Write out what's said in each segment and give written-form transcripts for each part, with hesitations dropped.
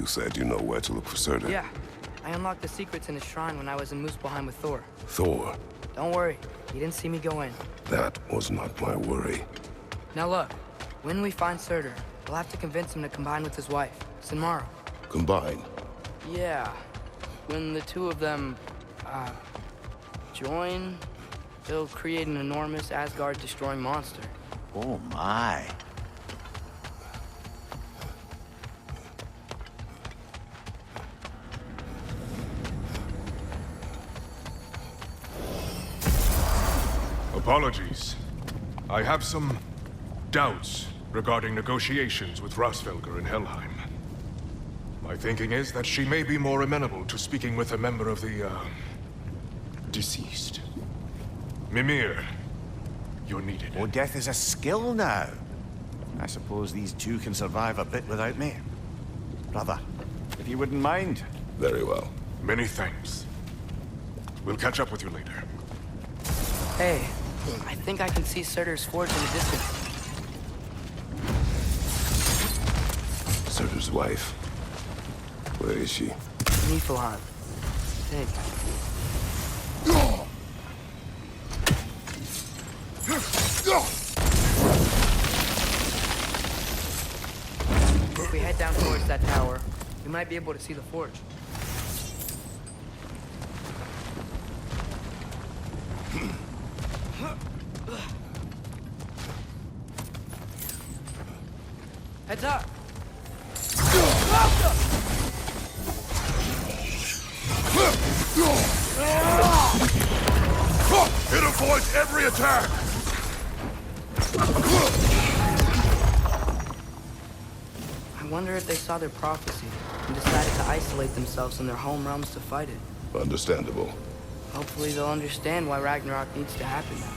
You said you know where to look for Surtr. Yeah. I unlocked the secrets in his shrine when I was in Muspelheim with Thor. Thor? Don't worry. He didn't see me go in. That was not my worry. Now look. When we find Surtr, we'll have to convince him to combine with his wife, Sinmara. Combine? Yeah. When the two of them, join, they'll create an enormous Asgard-destroying monster. Oh my. Apologies. I have some doubts regarding negotiations with Rasvelger in Helheim. My thinking is that she may be more amenable to speaking with a member of the, deceased. Mimir, you're needed. Oh, death is a skill now. I suppose these two can survive a bit without me. Brother, if you wouldn't mind. Very well. Many thanks. We'll catch up with you later. Hey, I think I can see Surtr's forge in the distance. Surtr's wife. Where is she? Niflheim. Think. If we head down towards that tower, we might be able to see the forge. Heads up! It avoids every attack! I wonder if they saw their prophecy and decided to isolate themselves in their home realms to fight it. Understandable. Hopefully they'll understand why Ragnarok needs to happen now.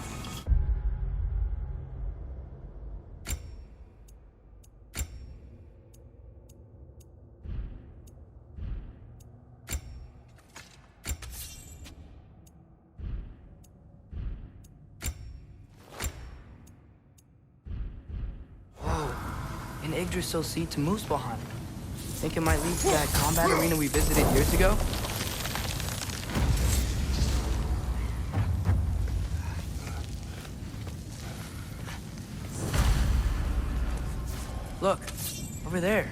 An Yggdrasil seed to Muspelheim. Think it might lead to that combat arena we visited years ago? Look, over there.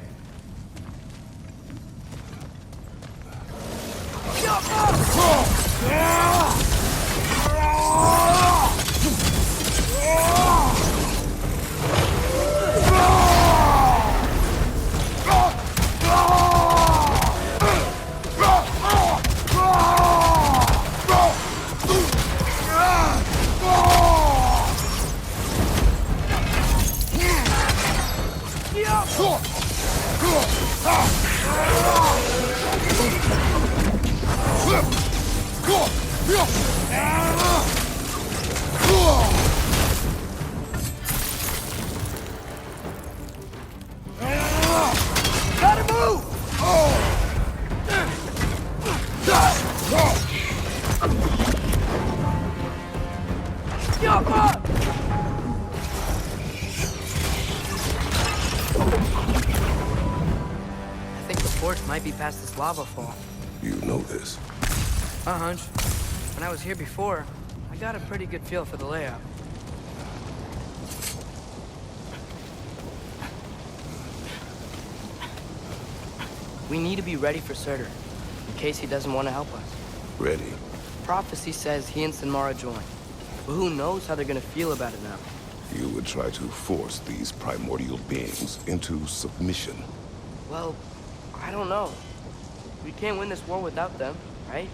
Gotta move! I think the forge might be past this lava fall. You know this. A hunch. When I was here before, I got a pretty good feel for the layout. We need to be ready for Surtr, in case he doesn't want to help us. Ready. Prophecy says he and Sinmara join, but who knows how they're gonna feel about it now. You would try to force these primordial beings into submission. Well, I don't know. We can't win this war without them, right?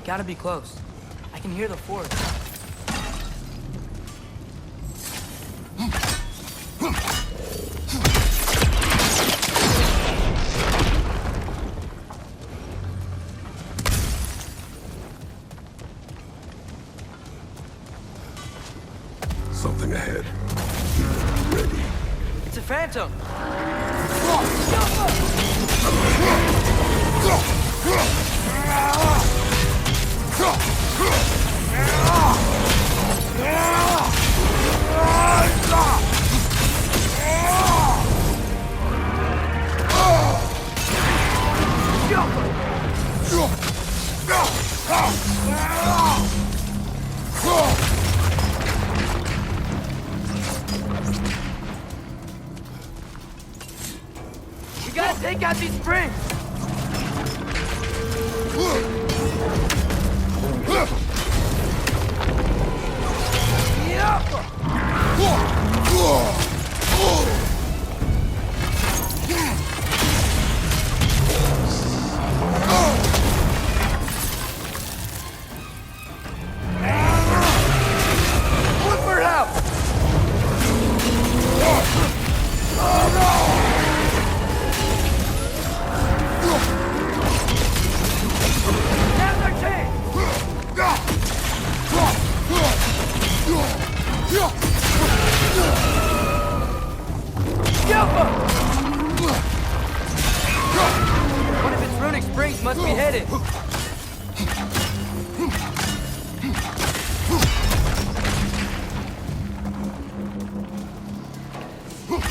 Gotta be close. I can hear the forest. Something ahead. Be ready. It's a phantom! We gotta take out these springs! Look for help! Now's our chance! One of its runic springs must be hidden.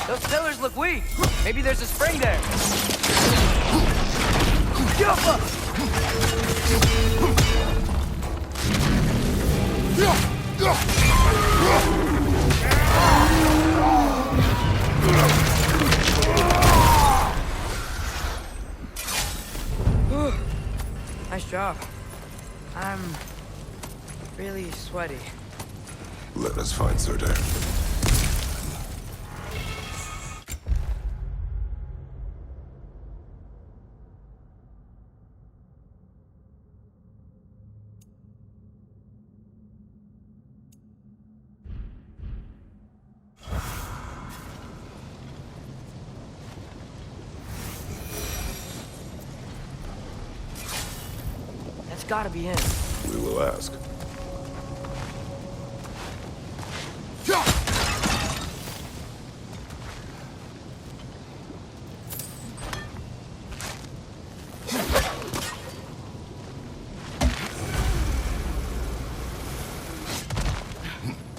Those pillars look weak. Maybe there's a spring there. Nice job. I'm really sweaty. Let us find Surtr. That's gotta be him. We will ask.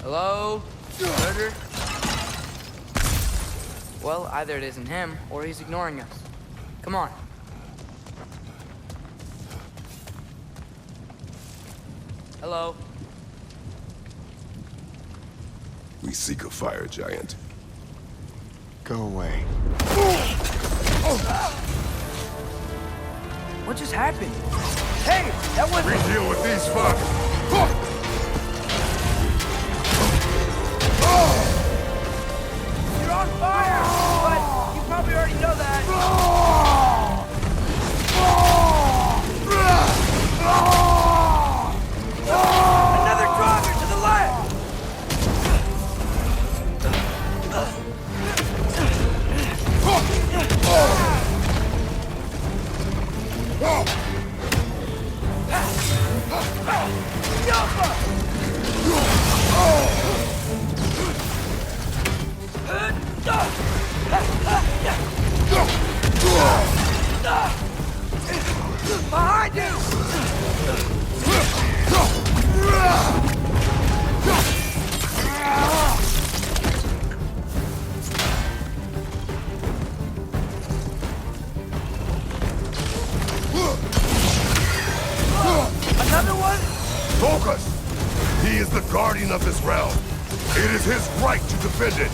Hello? Surtr? Well, either it isn't him, or he's ignoring us. Come on. Hello? We seek a fire giant. Go away. What just happened? Hey, that We wasn't... deal with these fuck. You're on fire! But you probably already know that. Another driver to the left! Behind you! Another one? Focus! He is the guardian of this realm. It is his right to defend it.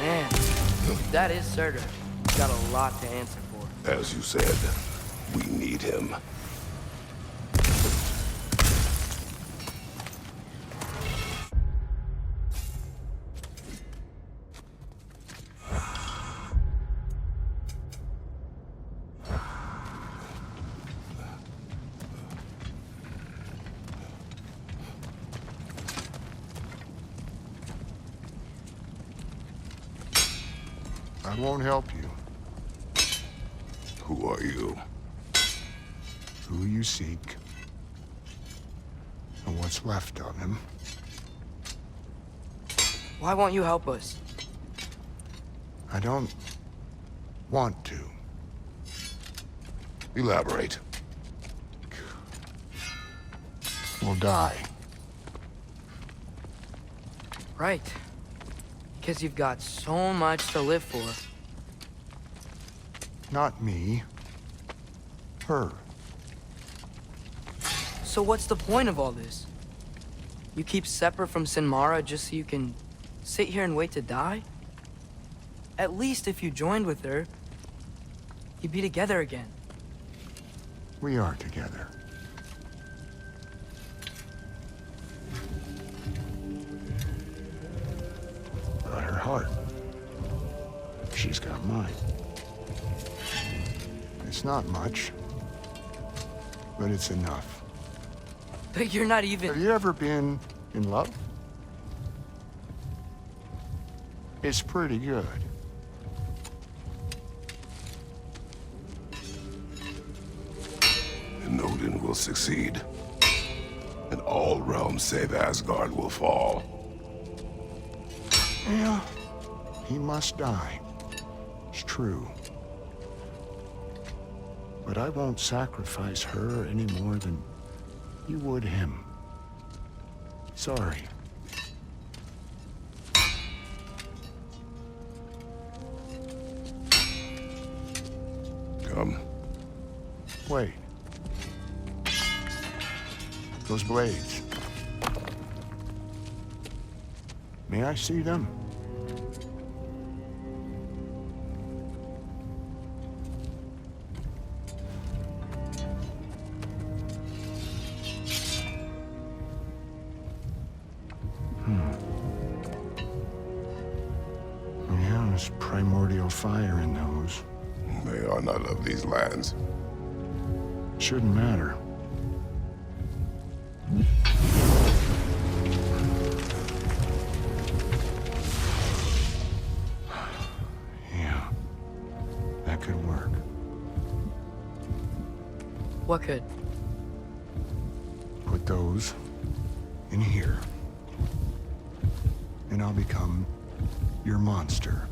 Man, that is Surtr. He's got a lot to answer for. As you said, we need him. I won't help you. Who are you? Who you seek, and what's left of him. Why won't you help us? I don't want to. Elaborate. We'll die. Right. Because you've got so much to live for. Not me. Her. So what's the point of all this? You keep separate from Sinmara just so you can sit here and wait to die? At least if you joined with her, you'd be together again. We are together. Got her heart. She's got mine. It's not much, but it's enough. But you're not even... Have you ever been in love? It's pretty good. And Odin will succeed. And all realms save Asgard will fall. Yeah, he must die. It's true. But I won't sacrifice her any more than you would him. Sorry. Come. Wait. Those blades. May I see them? Yeah, there's primordial fire in those. They are not of these lands. Shouldn't matter. Yeah, that could work. What could? Put those in here, and I'll become your monster.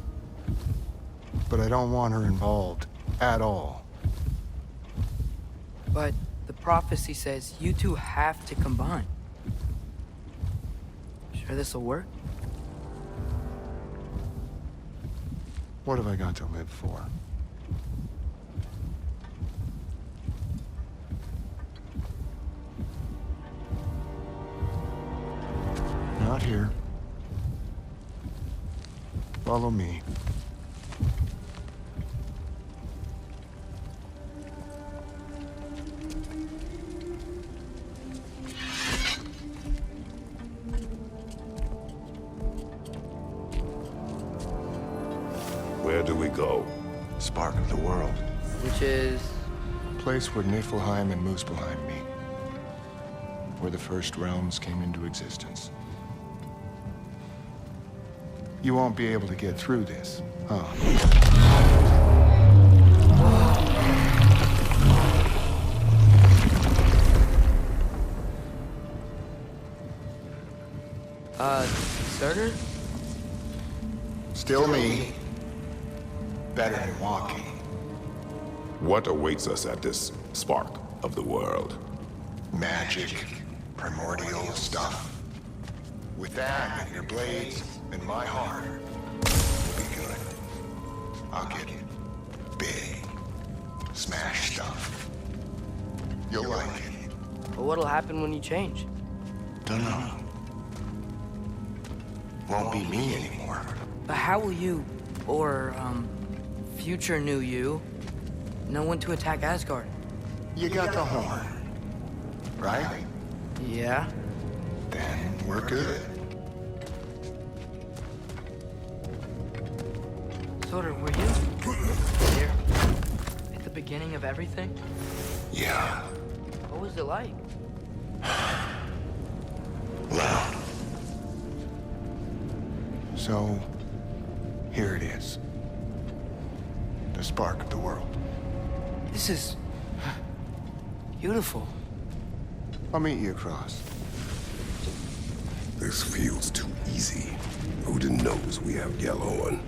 But I don't want her involved at all. But the prophecy says you two have to combine. Sure this'll work? What have I got to live for? Not here. Follow me. Where do we go? Spark of the world. Which is... Place where Niflheim and Muspelheim meet. Where the first realms came into existence. You won't be able to get through this, huh? Surtr? Still me. Better than walking. What awaits us at this spark of the world? Magic, primordial stuff. With that and your blades and my heart, we'll be good. I'll get big, smash stuff. You'll like it. But what'll happen when you change? Dunno. Won't be me anymore. But how will you, or, future new you, know when to attack Asgard? You got the horn, right? Yeah? Then we're good. Surtr, were you there at the beginning of everything? Yeah. What was it like? Loud. So, here it is. The spark of the world. This is beautiful. I'll meet you across. This feels too easy. Odin knows we have yellow on.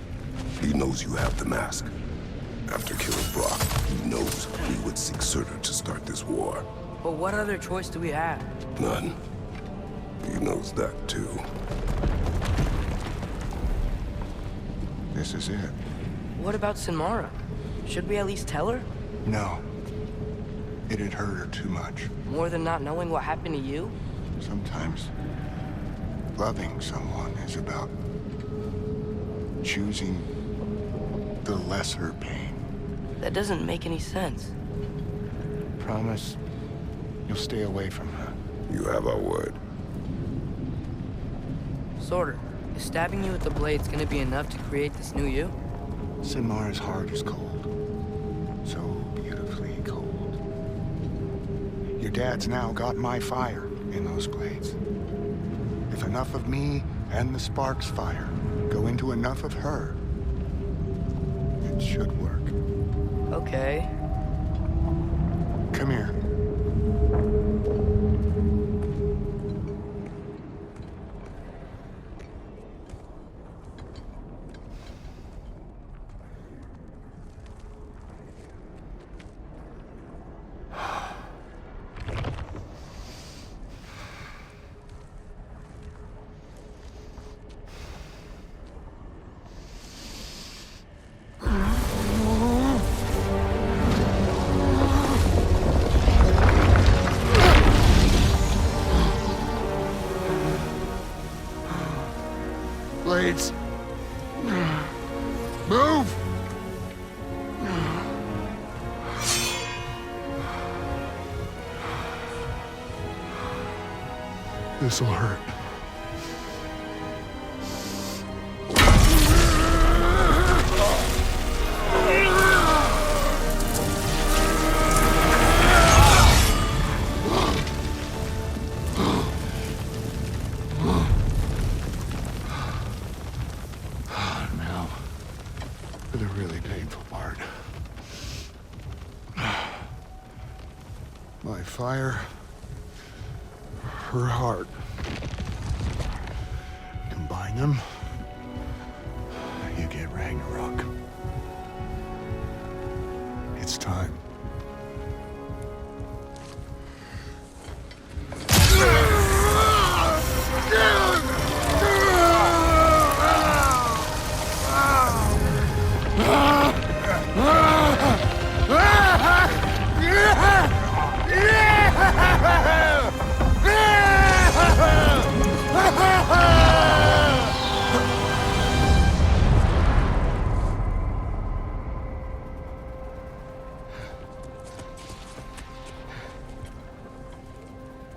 He knows you have the mask. After killing Brock, he knows we would seek Surtr to start this war. But what other choice do we have? None. He knows that too. This is it. What about Sinmara? Should we at least tell her? No. It'd hurt her too much. More than not knowing what happened to you? Sometimes, loving someone is about choosing the lesser pain. That doesn't make any sense. Promise you'll stay away from her. You have our word. Surtr, is stabbing you with the blades gonna be enough to create this new you? Sinmara's heart is cold. So beautifully cold. Your dad's now got my fire in those blades. If enough of me and the spark's fire go into enough of her, it should work. Okay. Come here. Blades. Move! This'll hurt. Now, for the really painful part. My fire, her heart. Combine them, you get Ragnarok. It's time.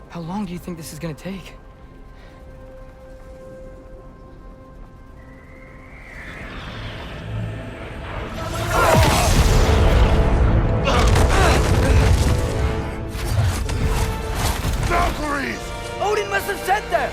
How long do you think this is gonna take? Valkyries! Odin must have sent them!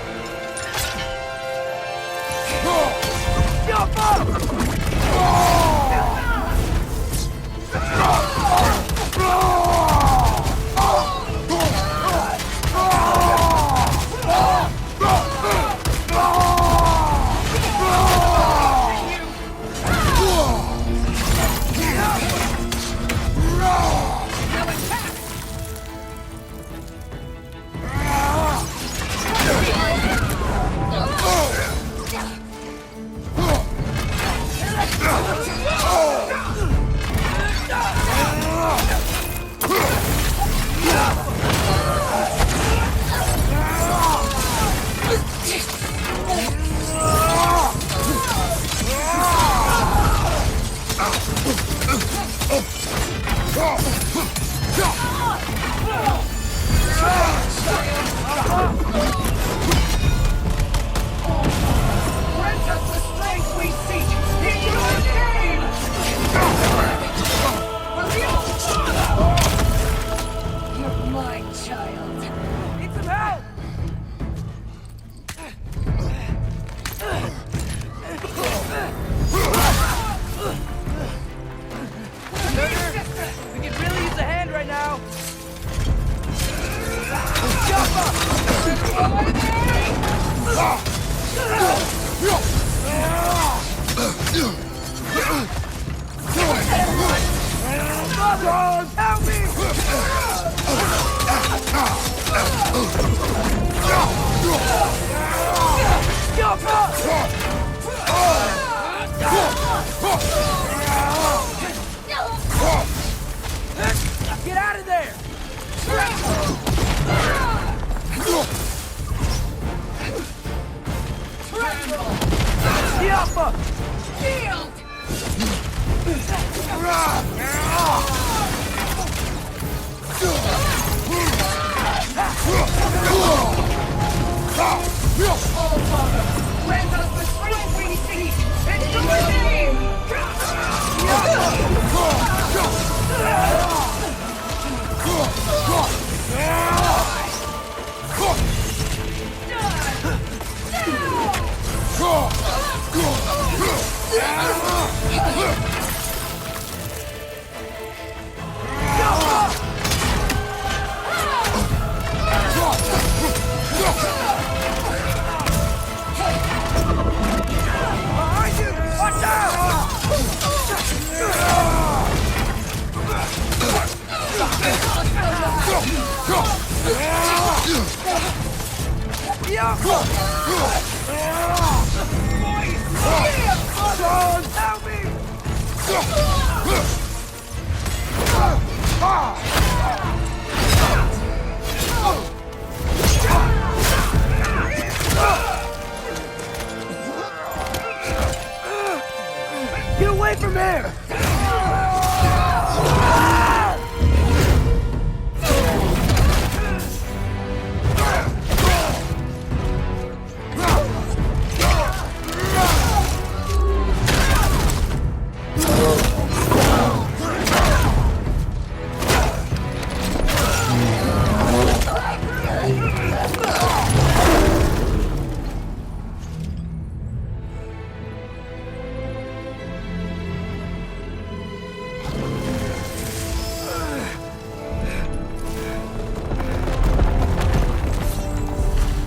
Get out of there! Yappa! Shield! Grant us the strength we seek! In your name! Behind you! Watch out! Yappa! Son, help me! Get away from here!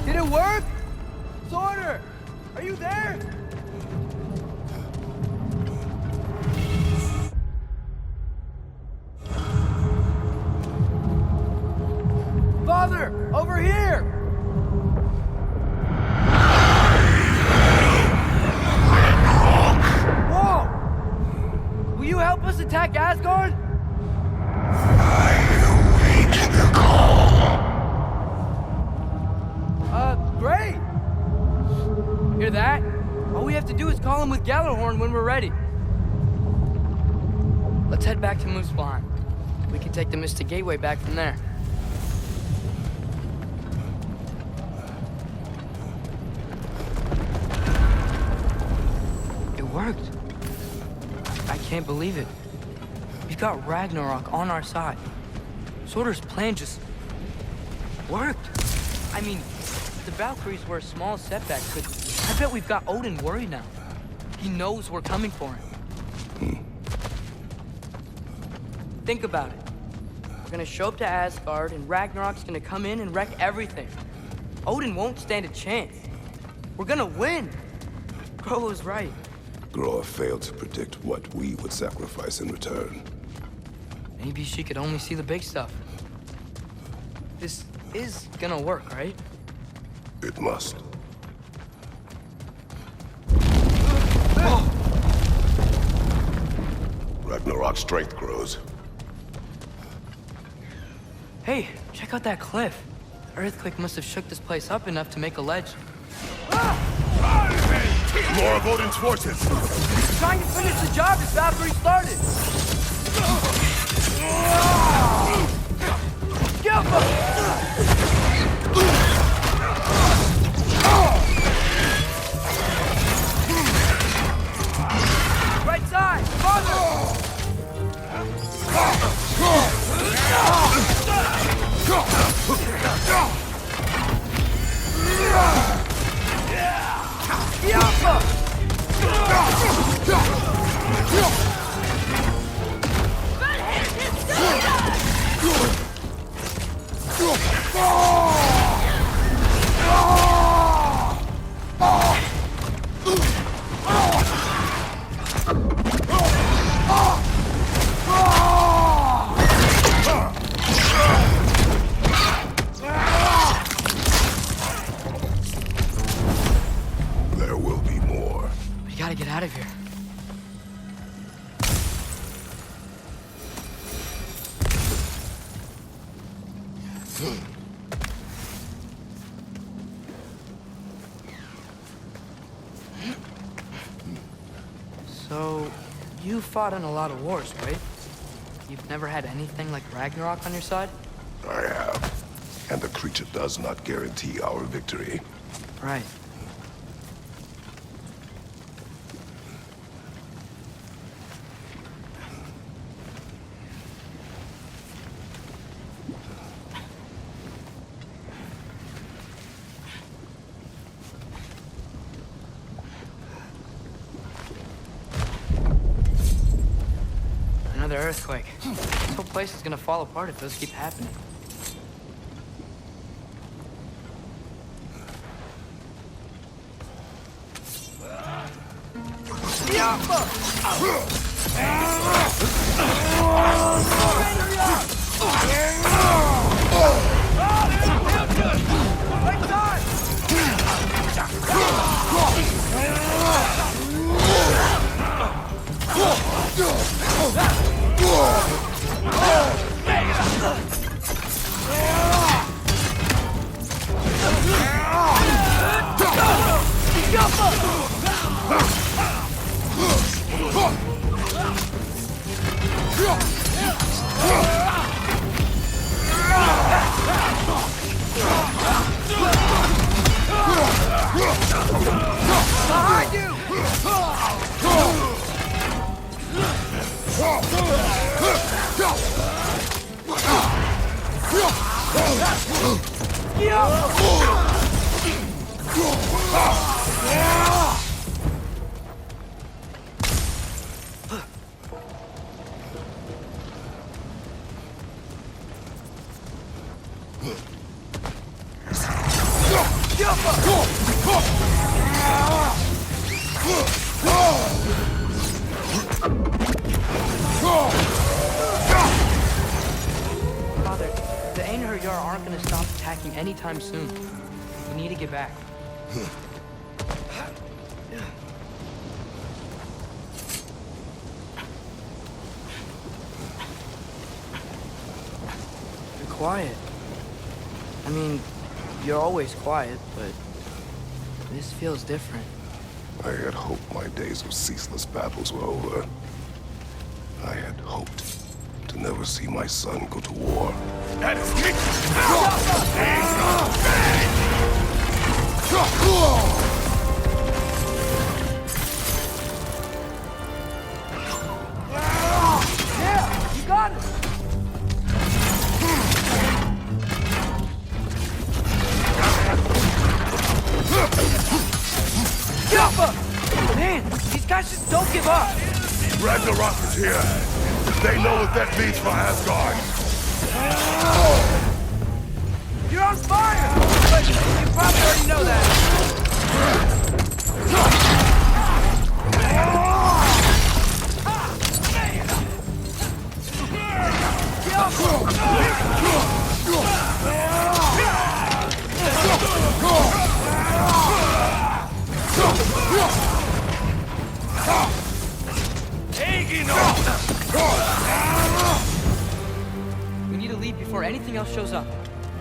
Did it work? Surtr, are you there? Father, over here! Whoa! Will you help us attack Asgard? Great! Hear that? All we have to do is call him with Gjallarhorn when we're ready. Let's head back to Muspelheim. We can take the Mystic Gateway back from there. It worked. I can't believe it. We've got Ragnarok on our side. Surtr's plan just worked. I mean, the Valkyries were a small setback, but I bet we've got Odin worried now. He knows we're coming for him. Think about it. We're gonna show up to Asgard, and Ragnarok's gonna come in and wreck everything. Odin won't stand a chance. We're gonna win. Groa was right. Groa failed to predict what we would sacrifice in return. Maybe she could only see the big stuff. This is gonna work, right? It must. Ragnarok's strength grows. Hey, check out that cliff. The earthquake must have shook this place up enough to make a ledge. More of Odin's forces! Trying to finish the job as fast as he started! Right side! Farther! There will be more. We gotta get out of here. So, you fought in a lot of wars, right? You've never had anything like Ragnarok on your side? I have. And the creature does not guarantee our victory. Right. Another earthquake. This whole place is gonna fall apart if those keep happening. Father, the Einherjar aren't gonna stop attacking anytime soon. We need to get back. You're quiet. I mean, you're always quiet, but this feels different. I had hoped my days of ceaseless battles were over. I had hoped to never see my son go to war. That is me! Yeah, you got it! Man, These guys just don't give up. Ragnarok is here. They know what that means for Asgard. You're on fire! But you probably already know that. We need to leave before anything else shows up.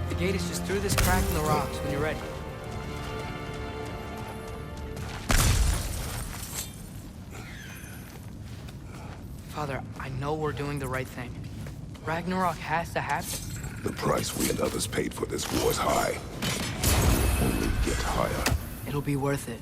The gate is just through this crack in the rocks when you're ready. Father, I know we're doing the right thing. Ragnarok has to happen. The price we and others paid for this war is high. Only get higher. It'll be worth it.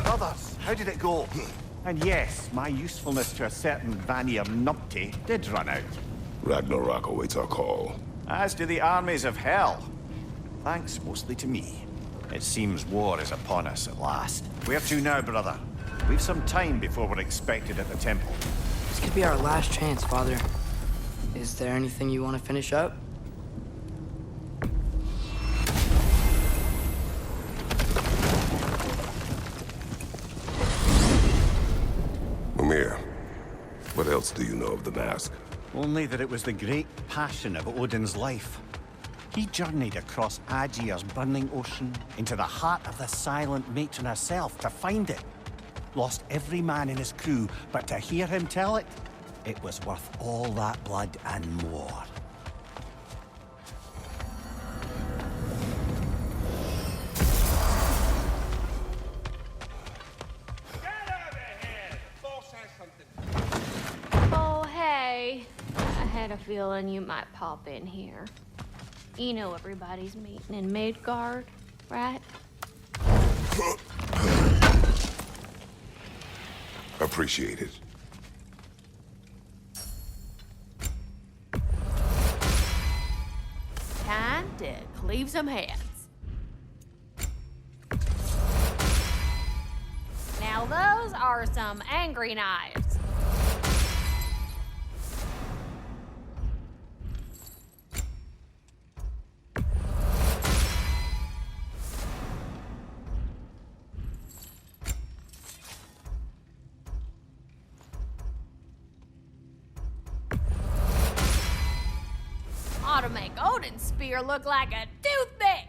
Brothers, how did it go? And yes, my usefulness to a certain Vanir numpty did run out. Ragnarok awaits our call. As do the armies of hell. Thanks mostly to me. It seems war is upon us at last. Where to now, brother? We've some time before we're expected at the temple. This could be our last chance, Father. Is there anything you want to finish up? Mimir, what else do you know of the mask? Only that it was the great passion of Odin's life. He journeyed across Aegir's burning ocean into the heart of the silent matron herself to find it. Lost every man in his crew, but to hear him tell it, it was worth all that blood and more. Oh, hey. I had a feeling you might pop in here. You know everybody's meeting in Midgard, right? Appreciate it. Time to cleave some heads. Now those are some angry knives. Ought to make Odin's spear look like a toothpick.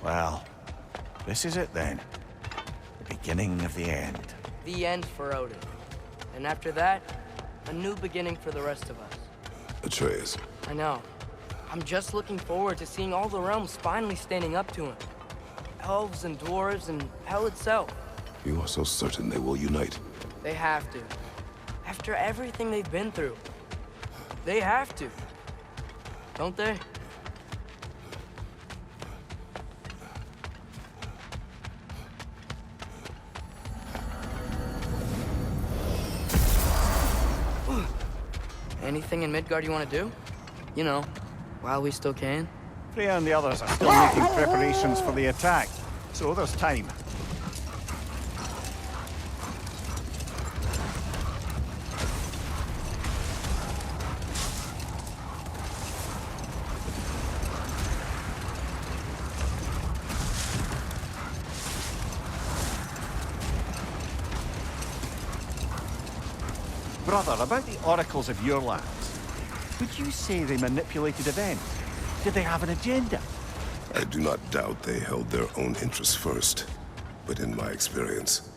Well, this is it then. The beginning of the end. The end for Odin. And after that, a new beginning for the rest of us. Atreus, I know. I'm just looking forward to seeing all the realms finally standing up to him. Elves and dwarves and hell itself. you are so certain they will unite. They have to. After everything they've been through. They have to. Don't they? Anything in Midgard you want to do? You know, while we still can. Freya and the others are still making preparations for the attack, so there's time. Brother, about the oracles of your lands, would you say they manipulated events? Did they have an agenda? I do not doubt they held their own interests first. But in my experience,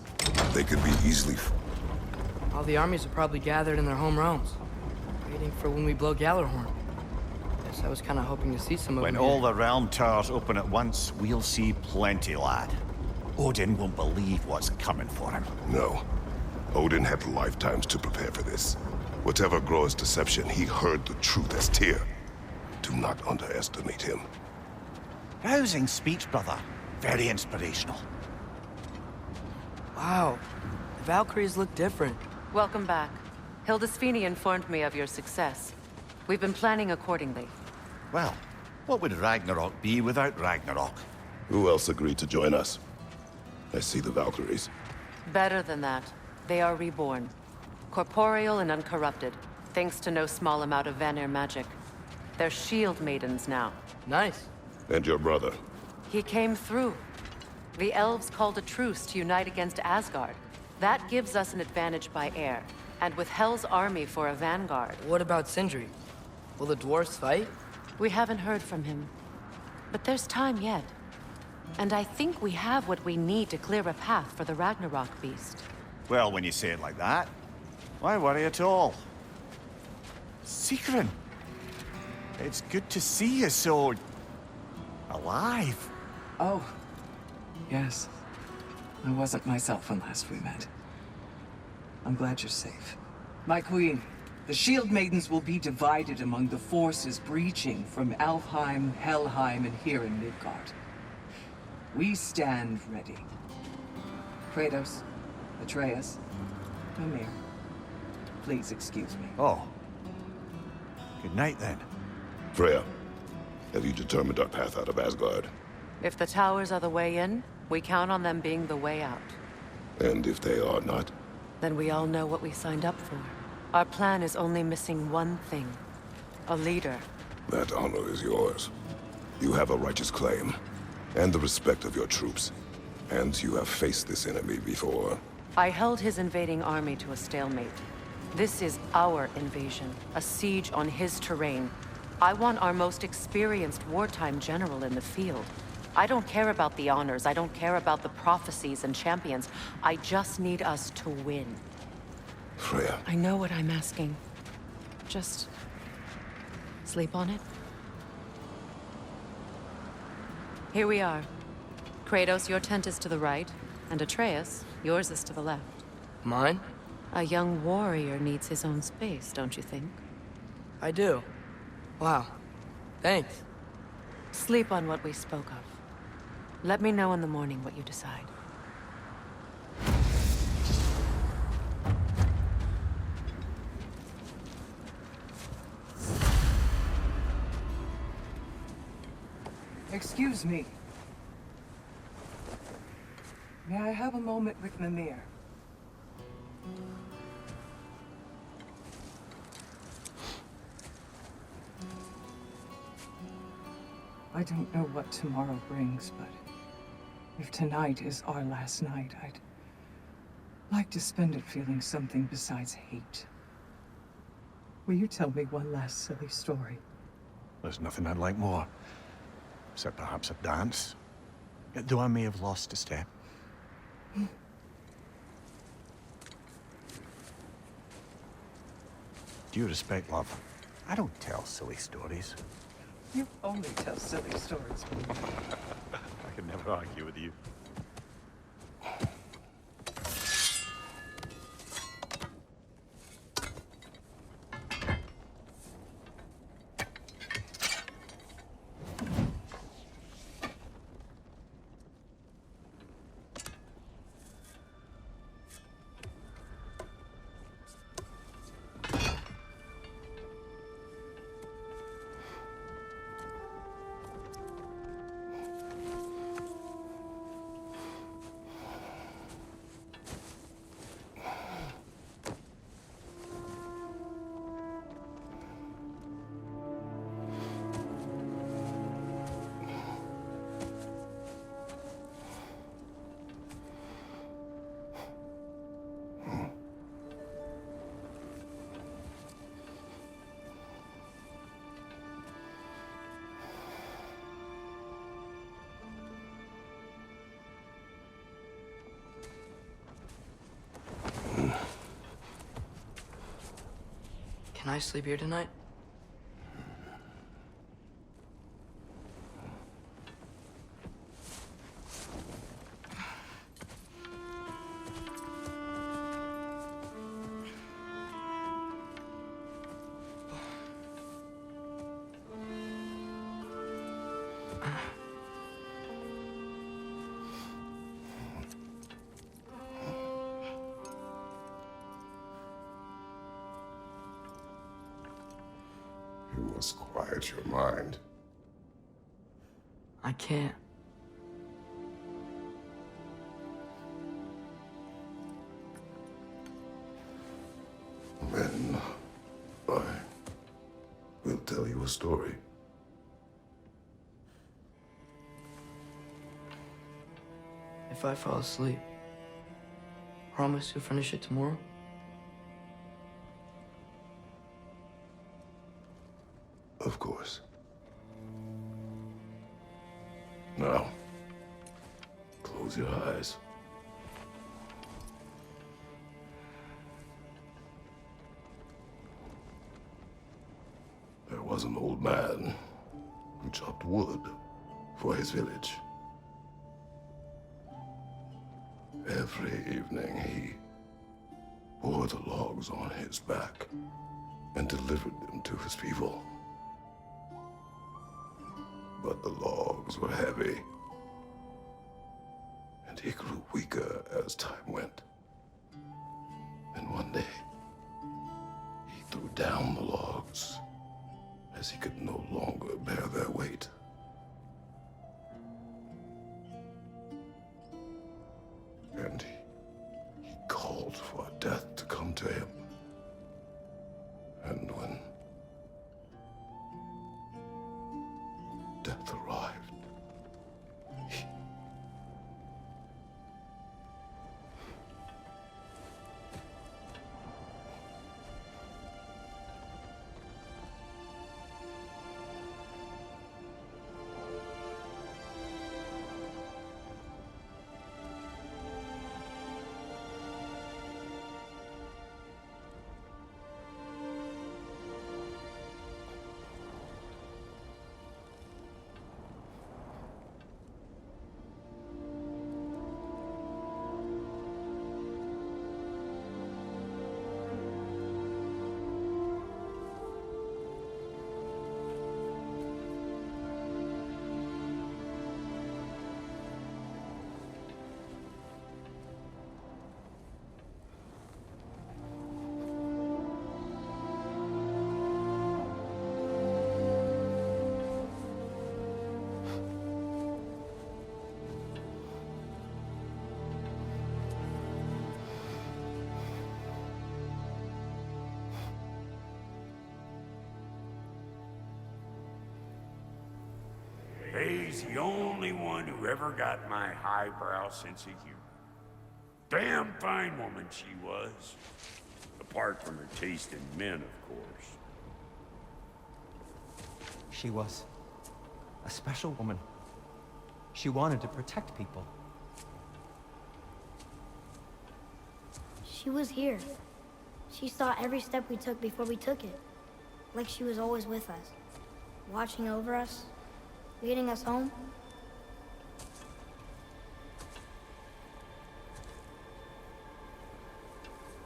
they could be easily... All the armies are probably gathered in their home realms, waiting for when we blow Gjallarhorn. Guess I was kind of hoping to see some of them. When all the realm towers open at once, we'll see plenty, lad. Odin won't believe what's coming for him. No. Odin had lifetimes to prepare for this. Whatever Groa's deception, he heard the truth as Tyr. Do not underestimate him. Rousing speech, brother. Very inspirational. Wow, the Valkyries look different. Welcome back. Hildisvini informed me of your success. We've been planning accordingly. Well, what would Ragnarok be without Ragnarok? Who else agreed to join us? I see the Valkyries. Better than that. They are reborn. Corporeal and uncorrupted, thanks to no small amount of Vanir magic. They're shield maidens now. Nice. And your brother? He came through. The elves called a truce to unite against Asgard. That gives us an advantage by air, and with Hel's army for a vanguard. What about Sindri? Will the dwarves fight? We haven't heard from him. But there's time yet. And I think we have what we need to clear a path for the Ragnarok beast. Well, when you say it like that, why worry at all? Sigrun! It's good to see you so... alive. Oh, yes. I wasn't myself when last we met. I'm glad you're safe. My queen, the Shield Maidens will be divided among the forces breaching from Alfheim, Helheim, and here in Midgard. We stand ready. Kratos, Atreus, Mimir, please excuse me. Oh. Good night, then. Freya, have you determined our path out of Asgard? If the towers are the way in, we count on them being the way out. And if they are not? Then we all know what we signed up for. Our plan is only missing one thing. A leader. That honor is yours. You have a righteous claim, and the respect of your troops. And you have faced this enemy before. I held his invading army to a stalemate. This is our invasion, a siege on his terrain. I want our most experienced wartime general in the field. I don't care about the honors, I don't care about the prophecies and champions. I just need us to win. Freya. I know what I'm asking. Just... sleep on it? Here we are. Kratos, your tent is to the right, and Atreus, yours is to the left. Mine? A young warrior needs his own space, don't you think? I do. Wow. Thanks. Sleep on what we spoke of. Let me know in the morning what you decide. Excuse me. May I have a moment with Mimir? I don't know what tomorrow brings, but if tonight is our last night, I'd like to spend it feeling something besides hate. Will you tell me one last silly story? There's nothing I'd like more. Except perhaps a dance. Though I may have lost a step. Due respect, love, I don't tell silly stories. You only tell silly stories. I can never argue with you. Can I sleep here tonight? You must quiet your mind. I can't. Then I will tell you a story. If I fall asleep, promise you'll finish it tomorrow? Of course. Now, close your eyes. There was an old man who chopped wood for his village. Every evening he bore the logs on his back and delivered them to his people. But the logs were heavy, and he grew weaker as time went. And one day, he threw down the logs as he could no longer bear their weight. And he called for death to come to him. And when death arrived, He's the only one who ever got my highbrow sense of humor. Damn fine woman she was. Apart from her taste in men, of course. She was a special woman. She wanted to protect people. She was here. She saw every step we took before we took it. Like she was always with us. Watching over us. Leading us home.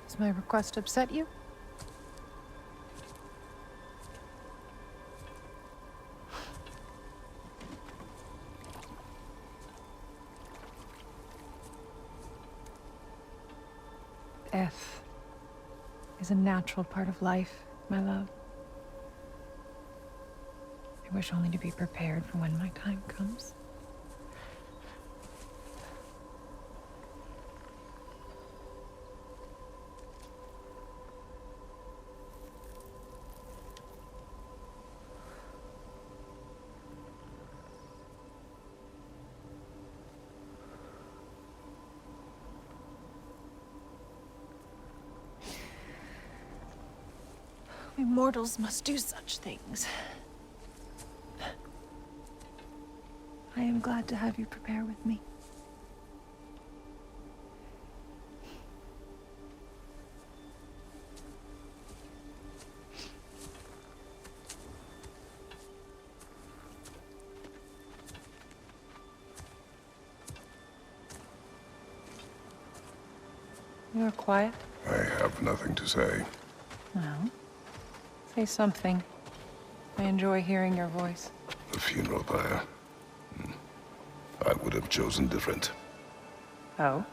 Does my request upset you? Death is a natural part of life, my love. I wish only to be prepared for when my time comes. We mortals must do such things. I am glad to have you prepare with me. You're quiet. I have nothing to say. Well, say something. I enjoy hearing your voice. The funeral pyre. I would have chosen different. Oh?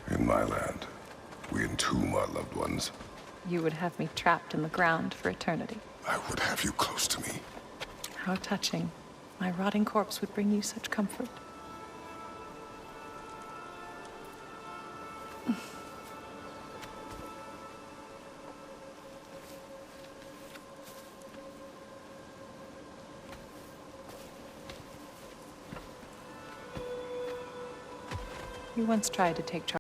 In my land, we entomb our loved ones. You would have me trapped in the ground for eternity. I would have you close to me. How touching. My rotting corpse would bring you such comfort. You once tried to take charge.